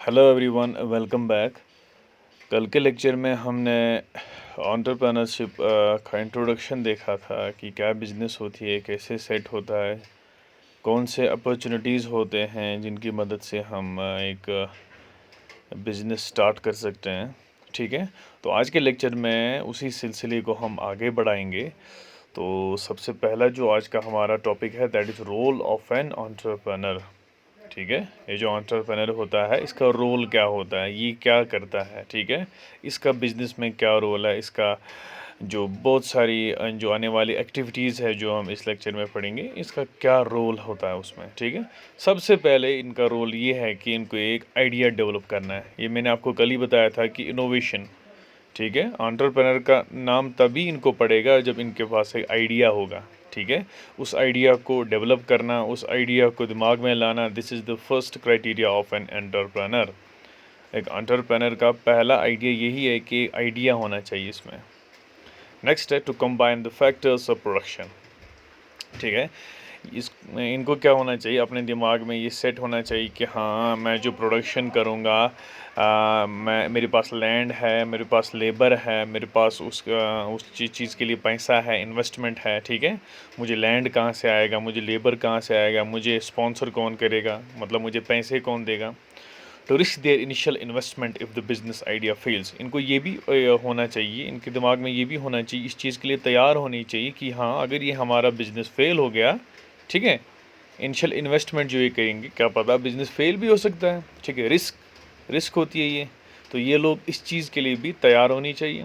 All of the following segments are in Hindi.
Hello everyone, welcome back. कल के लेक्चर में हमने एंटरप्रेन्योरशिप का इंट्रोडक्शन देखा था कि क्या बिज़नेस होती है, कैसे सेट होता है, कौन से अपॉर्चुनिटीज़ होते हैं जिनकी मदद से हम एक बिज़नेस स्टार्ट कर सकते हैं। ठीक है, तो आज के लेक्चर में उसी सिलसिले को हम आगे बढ़ाएंगे। तो सबसे पहला जो आज का हमारा टॉपिक है that is role of an entrepreneur. ठीक है, ये जो एंटरप्रेन्योर होता है इसका रोल क्या होता है, ये क्या करता है। ठीक है, इसका बिजनेस में क्या रोल है, इसका जो बहुत सारी जो आने वाली एक्टिविटीज़ है जो हम इस लेक्चर में पढ़ेंगे, इसका क्या रोल होता है उसमें। ठीक है, सबसे पहले इनका रोल ये है कि इनको एक आइडिया डेवलप करना है। ये मैंने आपको कल ही बताया था कि इनोवेशन। ठीक है, एंटरप्रेन्योर का नाम तभी इनको पड़ेगा जब इनके पास एक आइडिया होगा। ठीक है, उस आइडिया को डेवलप करना, उस आइडिया को दिमाग में लाना, this is the first criteria of an entrepreneur. एक एंटरप्रेन्योर का पहला आइडिया यही है कि आइडिया होना चाहिए इसमें। नेक्स्ट है to combine the factors of production. ठीक है, इनको क्या होना चाहिए, अपने दिमाग में ये सेट होना चाहिए कि हाँ, मैं जो प्रोडक्शन करूँगा, मैं मेरे पास लैंड है, मेरे पास लेबर है, मेरे पास उस चीज़ के लिए पैसा है, इन्वेस्टमेंट है। ठीक है, मुझे लैंड कहाँ से आएगा, मुझे लेबर कहाँ से आएगा, मुझे स्पॉन्सर कौन करेगा, मतलब मुझे पैसे कौन देगा। To risk their initial investment if the business idea fails. इनको ये भी होना चाहिए, इनके दिमाग में ये भी होना चाहिए, इस चीज़ के लिए तैयार होनी चाहिए कि हाँ, अगर ये हमारा बिज़नेस फेल हो गया, ठीक है, इनिशियल इन्वेस्टमेंट जो ये करेंगे, क्या पता बिज़नेस फेल भी हो सकता है। ठीक है, रिस्क होती है ये, तो ये लोग इस चीज़ के लिए भी तैयार होनी चाहिए।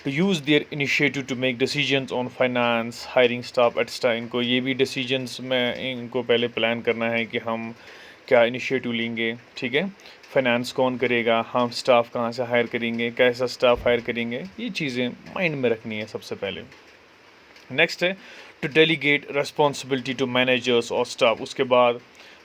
To use their initiative to make decisions on finance, hiring staff etcetera. इनको ये भी डिसीजंस में इनको पहले प्लान करना है कि हम क्या इनिशिएटिव लेंगे। ठीक है, फाइनेंस कौन करेगा, हम स्टाफ कहाँ से हायर करेंगे, कैसा स्टाफ हायर करेंगे, ये चीज़ें माइंड में रखनी है सबसे पहले। नेक्स्ट है to delegate responsibility to managers और स्टाफ। उसके बाद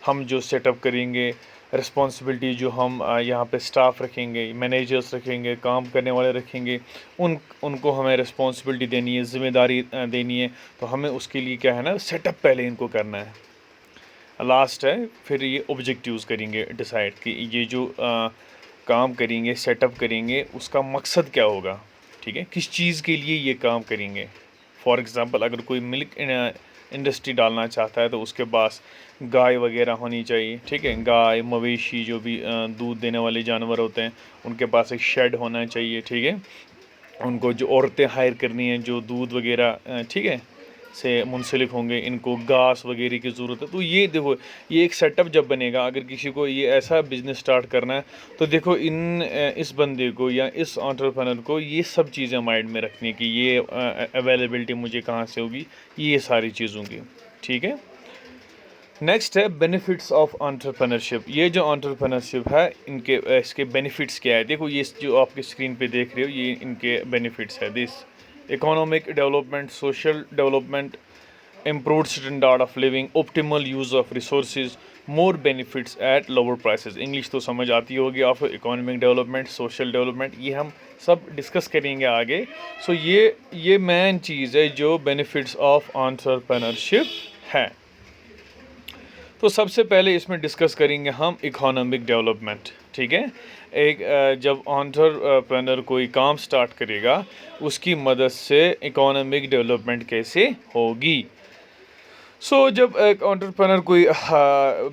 हम जो सेटअप करेंगे, रिस्पॉन्सिबिलिटी जो हम यहाँ पे स्टाफ रखेंगे, मैनेजर्स रखेंगे, काम करने वाले रखेंगे, उनको हमें रिस्पॉन्सिबिलिटी देनी है, ज़िम्मेदारी देनी है। तो हमें उसके लिए क्या है ना, सेटअप पहले इनको करना है। लास्ट है फिर ये ऑब्जेक्टिव्स करेंगे डिसाइड कि ये जो काम करेंगे, सेटअप करेंगे, उसका मकसद क्या होगा। ठीक है, किस चीज़ के लिए ये काम करेंगे। फॉर एग्ज़ाम्पल, अगर कोई मिल्क इंडस्ट्री डालना चाहता है तो उसके पास गाय वगैरह होनी चाहिए। ठीक है, गाय, मवेशी, जो भी दूध देने वाले जानवर होते हैं, उनके पास एक शेड होना चाहिए। ठीक है, उनको जो औरतें हायर करनी है जो दूध वगैरह ठीक है से मुंसलिक होंगे, इनको घास वगैरह की ज़रूरत है। तो ये देखो, ये एक सेटअप जब बनेगा, अगर किसी को ये ऐसा बिज़नेस स्टार्ट करना है तो देखो इस बंदे को या इस एंटरप्रेन्योर को ये सब चीज़ें माइंड में रखनी है कि ये अवेलेबिलिटी मुझे कहाँ से होगी, ये सारी चीज़ों की। ठीक है, नेक्स्ट है बेनिफिट्स ऑफ एंटरप्रेन्योरशिप। ये जो एंटरप्रेन्योरशिप है, इनके इसके बेनिफिट्स क्या है। देखो, ये जो आपके स्क्रीन पे देख रहे हो, ये इनके बेनिफिट्स है। This economic development, social development, improved standard of living, optimal use of resources, more benefits at lower prices। English तो समझ आती होगी आप। इकोनॉमिक डेवलपमेंट, सोशल डेवलपमेंट, ये हम सब डिस्कस करेंगे आगे। सो ये मेन चीज़ है जो बेनिफिट्स ऑफ एंटरप्रेन्योरशिप है। तो सबसे पहले इसमें डिस्कस करेंगे हम इकोनॉमिक डेवलपमेंट। ठीक है, एक जब एंटरप्रेन्योर कोई काम स्टार्ट करेगा, उसकी मदद से इकोनॉमिक डेवलपमेंट कैसे होगी। जब एक एंटरप्रेन्योर कोई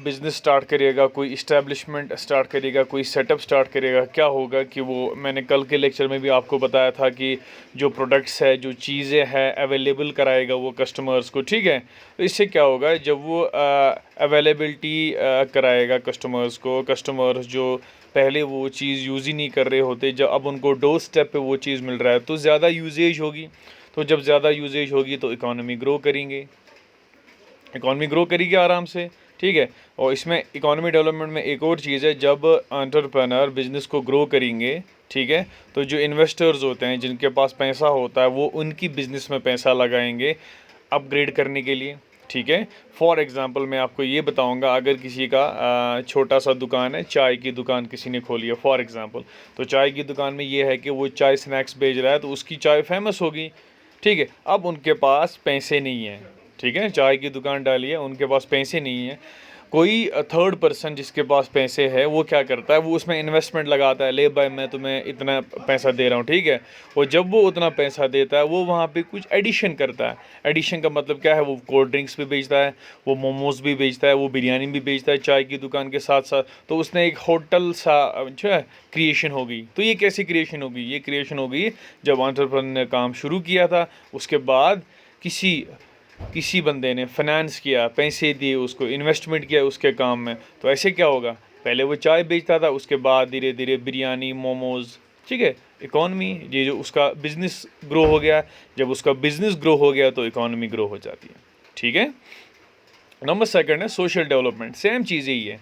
बिज़नेस स्टार्ट करेगा, कोई इस्टेब्लिशमेंट स्टार्ट करेगा, कोई सेटअप स्टार्ट करेगा, क्या होगा कि वो, मैंने कल के लेक्चर में भी आपको बताया था कि जो प्रोडक्ट्स है, जो चीज़ें हैं, अवेलेबल कराएगा वो कस्टमर्स को। ठीक है, तो इससे क्या होगा, जब वो अवेलेबिलिटी कराएगा कस्टमर्स को, कस्टमर्स जो पहले वो चीज़ यूज़ ही नहीं कर रहे होते, जब अब उनको डोर स्टेप पे वो चीज़ मिल रहा है, तो ज़्यादा यूजेज होगी। तो जब ज़्यादा यूजेज होगी तो इकॉनमी ग्रो करेंगे, इकॉनमी ग्रो करेगी आराम से। ठीक है, और इसमें इकॉनमी डेवलपमेंट में एक और चीज़ है, जब एंटरप्रेन्योर बिज़नेस को ग्रो करेंगे, ठीक है, तो जो इन्वेस्टर्स होते हैं, जिनके पास पैसा होता है, वो उनकी बिज़नेस में पैसा लगाएंगे अपग्रेड करने के लिए। ठीक है, फॉर एग्ज़ाम्पल मैं आपको ये बताऊंगा, अगर किसी का छोटा सा दुकान है, चाय की दुकान किसी ने खोली है फॉर एग्ज़ाम्पल, तो चाय की दुकान में ये है कि वो चाय स्नैक्स बेच रहा है, तो उसकी चाय फेमस होगी। ठीक है, अब उनके पास पैसे नहीं हैं। ठीक है, चाय की दुकान डाली है, उनके पास पैसे नहीं हैं, कोई थर्ड पर्सन जिसके पास पैसे है वो क्या करता है, वो उसमें इन्वेस्टमेंट लगाता है, ले भाई मैं तुम्हें इतना पैसा दे रहा हूँ, ठीक है। और जब वो उतना पैसा देता है वो वहाँ पे कुछ एडिशन करता है। एडिशन का मतलब क्या है, वो कोल्ड ड्रिंक्स भी बेचता है, वो मोमोज भी बेचता है, वो बिरयानी भी बेचता है चाय की दुकान के साथ साथ। तो उसने एक होटल सा जो है क्रिएशन हो गई। तो ये कैसी क्रिएशन होगी, ये क्रिएशन होगी जब एंटरप्रेन्योर ने काम शुरू किया था, उसके बाद किसी बंदे ने फाइनेंस किया, पैसे दिए उसको, इन्वेस्टमेंट किया उसके काम में। तो ऐसे क्या होगा, पहले वो चाय बेचता था, उसके बाद धीरे धीरे बिरयानी, मोमोज, ठीक है। इकॉनमी, ये जो उसका बिजनेस ग्रो हो गया, जब उसका बिजनेस ग्रो हो गया तो इकॉनमी ग्रो हो जाती है, ठीक है। नंबर सेकंड है सोशल डेवलपमेंट। सेम चीज़ यही है,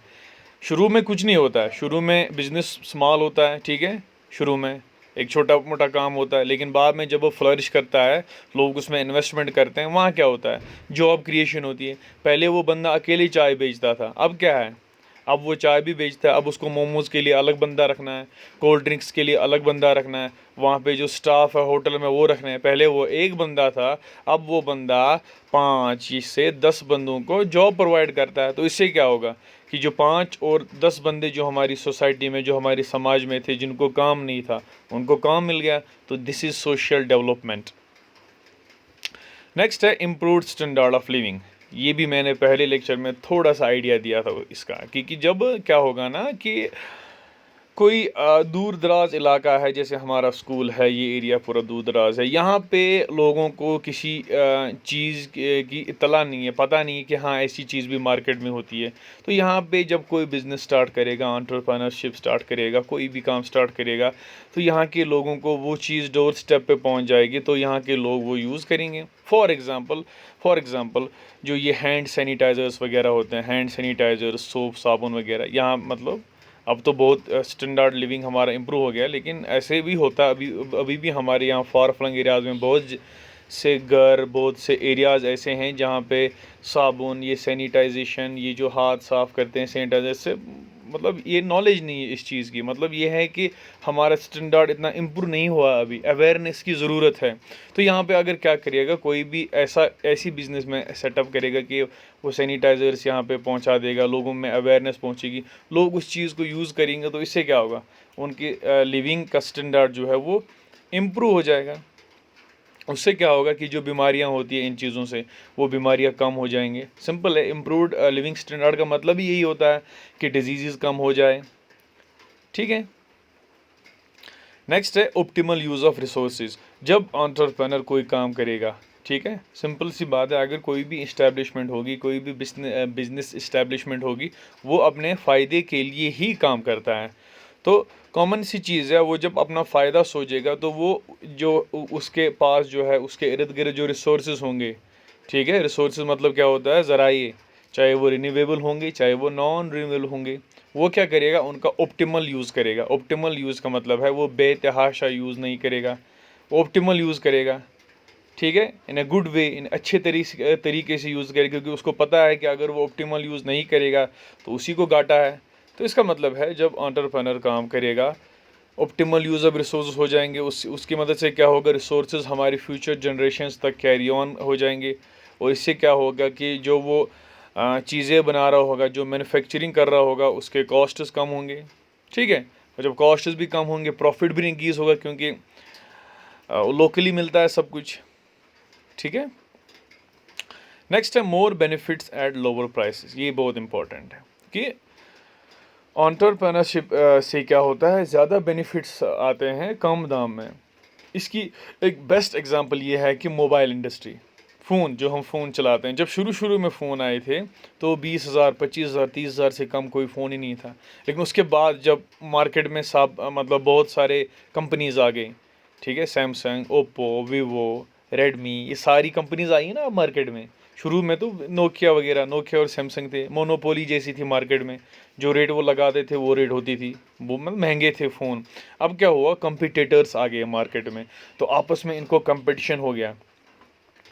शुरू में कुछ नहीं होता है, शुरू में बिजनेस स्मॉल होता है, ठीक है, शुरू में एक छोटा मोटा काम होता है, लेकिन बाद में जब वो फ्लरिश करता है, लोग उसमें इन्वेस्टमेंट करते हैं, वहाँ क्या होता है, जॉब क्रिएशन होती है। पहले वो बंदा अकेले चाय बेचता था, अब क्या है, अब वो चाय भी बेचता है, अब उसको मोमोज़ के लिए अलग बंदा रखना है, कोल्ड ड्रिंक्स के लिए अलग बंदा रखना है, वहाँ पे जो स्टाफ है होटल में वो रखना है। पहले वो एक बंदा था, अब वो बंदा 5 से 10 बंदों को जॉब प्रोवाइड करता है। तो इससे क्या होगा कि जो 5 और 10 बंदे जो हमारी सोसाइटी में, जो हमारी समाज में थे, जिनको काम नहीं था, उनको काम मिल गया। तो this is social development. Next है इम्प्रूव्ड स्टैंडर्ड ऑफ लिविंग। ये भी मैंने पहले लेक्चर में थोड़ा सा आइडिया दिया था इसका, कि जब क्या होगा ना कि कोई दूर दराज इलाका है, जैसे हमारा स्कूल है, ये एरिया पूरा दूर दराज है, यहाँ पे लोगों को किसी चीज़ की इत्तला नहीं है, पता नहीं है कि हाँ ऐसी चीज़ भी मार्केट में होती है। तो यहाँ पे जब कोई बिज़नेस स्टार्ट करेगा, एंटरप्रेन्योरशिप स्टार्ट करेगा, कोई भी काम स्टार्ट करेगा, तो यहाँ के लोगों को वो चीज़ डोर स्टेप पे पहुँच जाएगी, तो यहाँ के लोग वो यूज़ करेंगे। फॉर एग्ज़ाम्पल जो ये हैंड सैनिटाइज़र्स वगैरह होते हैं, हैंड सैनिटाइज़र, सोप, साबुन वगैरह, यहाँ मतलब अब तो बहुत स्टैंडर्ड लिविंग हमारा इम्प्रूव हो गया, लेकिन ऐसे भी होता है, अभी भी हमारे यहाँ फार फ्लंग एरियाज़ में से घर, बहुत से एरियाज़ ऐसे हैं जहाँ पे साबुन, ये सैनिटाइजेशन, ये जो हाथ साफ़ करते हैं सैनिटाइजर से, मतलब ये नॉलेज नहीं है इस चीज़ की। मतलब ये है कि हमारा स्टैंडर्ड इतना इम्प्रूव नहीं हुआ, अभी अवेयरनेस की ज़रूरत है। तो यहाँ पे अगर क्या करिएगा, कोई भी ऐसी बिज़नेस में सेटअप करेगा कि वो सैनिटाइज़र्स यहाँ पे पहुँचा देगा, लोगों में अवेयरनेस पहुँचेगी, लोग उस चीज़ को यूज़ करेंगे, तो इससे क्या होगा, उनकी लिविंग का स्टैंडर्ड जो है वो इम्प्रूव हो जाएगा। उससे क्या होगा कि जो बीमारियां होती हैं इन चीज़ों से, वो बीमारियां कम हो जाएंगे। सिंपल है, इम्प्रूव्ड लिविंग स्टैंडर्ड का मतलब ही यही होता है कि डिजीज़ कम हो जाए, ठीक है। नेक्स्ट है ऑप्टिमल यूज़ ऑफ रिसोर्सेज। जब एंटरप्रेन्योर कोई काम करेगा, ठीक है, सिंपल सी बात है, अगर कोई भी इस्टेब्लिशमेंट होगी, कोई भी बिजनेस इस्टेब्लिशमेंट होगी, वो अपने फ़ायदे के लिए ही काम करता है। तो कॉमन सी चीज़ है, वो जब अपना फ़ायदा सोचेगा, तो वो जो उसके पास जो है, उसके इर्द गिर्द जो रिसोर्सेज होंगे, ठीक है, रिसोर्सेज मतलब क्या होता है, ज़राए, चाहे वो रिन्यूएबल होंगे, चाहे वो नॉन रिन्यूएबल होंगे, वो क्या करेगा, उनका ऑप्टिमल यूज़ करेगा। ऑप्टिमल यूज़ का मतलब है वो बेतहाशा यूज़ नहीं करेगा, ऑप्टिमल यूज़ करेगा, ठीक है, इन अ गुड वे, इन अच्छे तरीके से यूज़ करेगा, क्योंकि उसको पता है कि अगर वो ऑप्टिमल यूज़ नहीं करेगा तो उसी को घाटा है। तो इसका मतलब है जब एंटरप्रेन्योर काम करेगा, ऑप्टिमल यूज़ ऑफ रिसोर्स हो जाएंगे, उसकी मदद से क्या होगा, रिसोर्सेज हमारी फ्यूचर जनरेशन्स तक कैरी ऑन हो जाएंगे। और इससे क्या होगा कि जो वो चीज़ें बना रहा होगा, जो मैन्युफैक्चरिंग कर रहा होगा, उसके कॉस्ट्स कम होंगे, ठीक है। और जब कॉस्ट्स भी कम होंगे, प्रॉफिट भी इंक्रीज होगा, क्योंकि लोकली मिलता है सब कुछ, ठीक है। नेक्स्ट है मोर बेनिफिट्स एट लोअर प्राइसेस। ये बहुत इंपॉर्टेंट है कि एंटरप्रेन्योरशिप से क्या होता है, ज़्यादा बेनिफिट्स आते हैं कम दाम में। इसकी एक बेस्ट एग्जांपल ये है कि मोबाइल इंडस्ट्री, फ़ोन, जो हम फ़ोन चलाते हैं, जब शुरू शुरू में फ़ोन आए थे तो 20,000, 25,000, 30,000 से कम कोई फ़ोन ही नहीं था। लेकिन उसके बाद जब मार्केट में मतलब बहुत सारे कंपनीज़ आ गई, ठीक है, सैमसंग, ओप्पो, वीवो, रेडमी, ये सारी कंपनीज़ आई ना मार्केट में। शुरू में तो नोकिया और सैमसंग थे, मोनोपोली जैसी थी मार्केट में, जो रेट वो लगाते थे वो रेट होती थी, वो मतलब महंगे थे फ़ोन। अब क्या हुआ, कंपिटिटर्स आ गए मार्केट में, तो आपस में इनको कंपटीशन हो गया।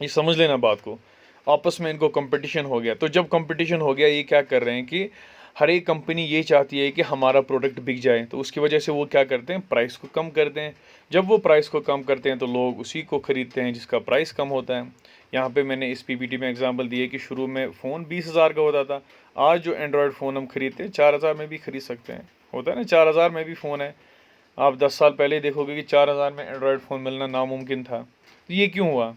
ये समझ लेना बात को, आपस में इनको कंपटीशन हो गया। तो जब कंपटीशन हो गया, ये क्या कर रहे हैं कि हर एक कंपनी ये चाहती है कि हमारा प्रोडक्ट बिक जाए, तो उसकी वजह से वो क्या करते हैं, प्राइस को कम करते हैं। जब वो प्राइस को कम करते हैं तो लोग उसी को ख़रीदते हैं जिसका प्राइस कम होता है। यहाँ पे मैंने इस पीपीटी में एग्जांपल दिए कि शुरू में फ़ोन 20,000 का होता था, आज जो एंड्रॉयड फ़ोन हम खरीदते हैं 4,000 में भी खरीद सकते हैं, होता है ना, 4,000 में भी फ़ोन है। आप 10 साल पहले देखोगे कि 4,000 में एंड्रॉयड फ़ोन मिलना नामुमकिन था। तो ये क्यों हुआ?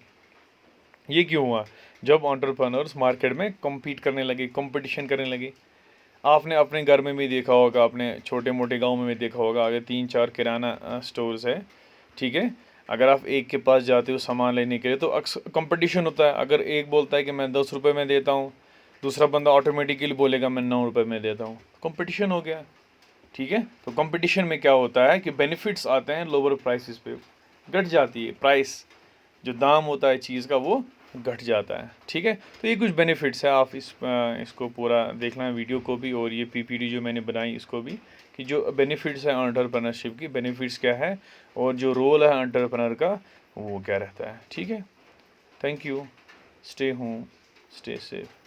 ये क्यों हुआ? जब एंटरप्रेन्योर्स मार्केट में कम्पीट करने लगे, कंपटीशन करने लगे। आपने अपने घर में भी देखा होगा, अपने छोटे मोटे गाँव में भी देखा होगा, अगर 3-4 किराना स्टोर्स है, ठीक है, अगर आप एक के पास जाते हो सामान लेने के लिए तो कंपटीशन होता है। अगर एक बोलता है कि मैं 10 रुपये में देता हूँ, दूसरा बंदा ऑटोमेटिकली बोलेगा मैं 9 रुपये में देता हूँ, कंपटीशन हो गया, ठीक है। तो कंपटीशन में क्या होता है कि बेनिफिट्स आते हैं, लोअर प्राइसेस पे घट जाती है प्राइस, जो दाम होता है चीज़ का वो घट जाता है, ठीक है। तो ये कुछ बेनिफिट्स है, आप इसको पूरा देखना वीडियो को भी, और ये पीपीटी जो मैंने बनाई इसको भी, कि जो बेनिफिट्स है एंटरप्रेन्योरशिप की, बेनिफिट्स क्या है और जो रोल है एंटरप्रेन्योर का वो क्या रहता है, ठीक है। Thank you, stay home, stay safe.